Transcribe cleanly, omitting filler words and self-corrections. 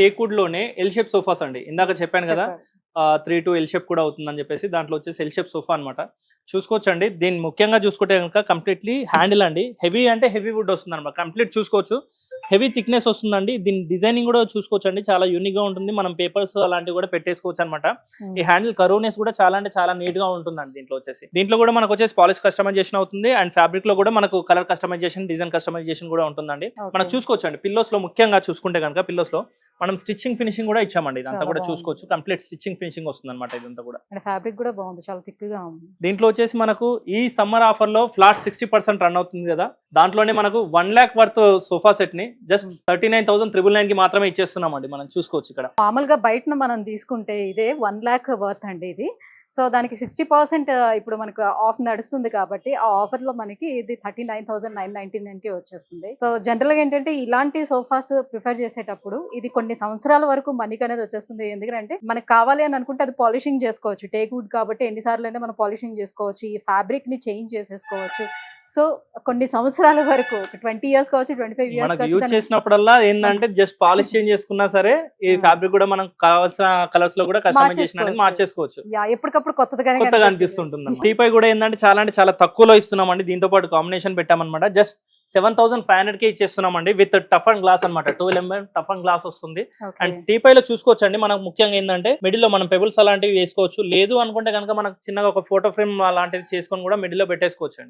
Teakwood లోనే L shape sofas అండి. ఇందాక చెప్పాను కదా, చెప్పారు. 3 to ఎల్ షేప్ కూడా అవుతుందని చెప్పేసి. దాంట్లో వచ్చేసి ఎల్ షేప్ సోఫా అనమాట. చూసుకోవచ్చండి. దీన్ని ముఖ్యంగా చూసుకుంటే కనుక కంప్లీట్లీ హ్యాండిల్ అండి. హెవీ అంటే హెవీ వుడ్ వస్తుంది అనమాట. కంప్లీట్ చూసుకోవచ్చు, హెవీ థిక్నెస్ వస్తుందండి. దీని డిజైనింగ్ కూడా చూసుకోవచ్చు అండి, చాలా యూనిక్ గా ఉంటుంది. మనం పేపర్స్ అలాంటివి కూడా పెట్టేసుకోవచ్చు అనమాట. ఈ హ్యాండిల్ కరోనెస్ కూడా చాలా అంటే చాలా నీట్ గా ఉంటుందండి. దీంట్లో వచ్చేసి దీంట్లో కూడా మనకు వచ్చేసి పాలిష్ కస్టమైజేషన్ అవుతుంది. అండ్ ఫ్యాబ్రిక్ లో కూడా మనకు కలర్ కస్టమైజేషన్, డిజైన్ కస్టమైజేషన్ కూడా ఉంటుందండి. మనం చూసుకోవచ్చు అండి. పిల్లోస్ లో ముఖ్యంగా చూసుకుంటే కనుక పిల్లోస్ లో మనం స్టిచ్చింగ్ ఫినిషింగ్ కూడా ఇచ్చామండి. ఇదంతా కూడా చూసుకోవచ్చు, కంప్లీట్ స్టిచ్చింగ్ ఫినిషింగ్ వస్తుంది అనమాట. ఇదంతా కూడా ఫ్యాబ్రిక్ కూడా బాగుంది, చాలా థిక్ గా ఉంది. దీంట్లో వచ్చేసి మనకు ఈ సమ్మర్ ఆఫర్ లో ఫ్లాట్ 60% రన్ అవుతుంది కదా, దాంట్లోనే మనకు 1 lakh వర్త్ సోఫా సెట్ ని జస్ట్ 39,999 కి మాత్రమే ఇచ్చేస్తున్నామండి. మనం చూసుకోవచ్చు ఇక్కడ. మామూలుగా బయట మనం తీసుకుంటే ఇదే 1 lakh వర్త్ అండి ఇది. సో దానికి 60% ఇప్పుడు మనకు ఆఫ్ నడుస్తుంది కాబట్టి ఆ ఆఫర్ లో మనకి ఇది 39,999 కి వచ్చేస్తుంది. సో జనరల్ గా ఏంటంటే ఇలాంటి సోఫాస్ ప్రిఫర్ చేసేటప్పుడు ఇది కొన్ని సంవత్సరాల వరకు మనకి అనేది వచ్చేస్తుంది. ఎందుకంటే మనకు కావాలి అని అనుకుంటే అది పాలిషింగ్ చేసుకోవచ్చు. టేక్ వుడ్ కాబట్టి ఎన్నిసార్లు అయినా మనం పాలిషింగ్ చేసుకోవచ్చు, ఈ ఫ్యాబ్రిక్ ని చేంజ్ చేసేసుకోవచ్చు. సో కొన్ని సంవత్సరాల వరకు 20 years కావచ్చు, 25 years మనకు యూజ్ చేసినప్పుడల్లా ఏంటంటే జస్ట్ పాలిష్ చేంజ్ చేసుకున్నా సరే ఈ ఫ్యాబ్రిక్ కూడా మనం కావాల్సిన కలర్స్ లో కూడా కస్టమైజేషన్ అనేది మార్చేసుకోవచ్చు. ఎప్పటికప్పుడు కొత్తగా అనిపిస్తుంటుంది. టీపై కూడా ఏంటంటే చాలా తక్కువలో ఇస్తున్నామండి. దీంతో పాటు కాంబినేషన్ పెట్టామన్నమాట. జస్ట్ 7,500 కి ఇచ్చేస్తున్నామండి విత్ టఫ్ అండ్ గ్లాస్ అనమాట. 12 mm టఫ్ అండ్ గ్లాస్ వస్తుంది. అండ్ టీపై లో చూసుకోవచ్చు అండి. మనకు ముఖ్యంగా ఏంటంటే మిడిల్ లో మనం పెబుల్స్ అలాంటివి వేసుకోవచ్చు. లేదు అనుకుంటే కనుక మనకు చిన్నగా ఒక ఫోటో ఫ్రేమ్ అలాంటివి చేసుకొని కూడా మిడిల్ లో పెట్టేసుకోవచ్చు అండి.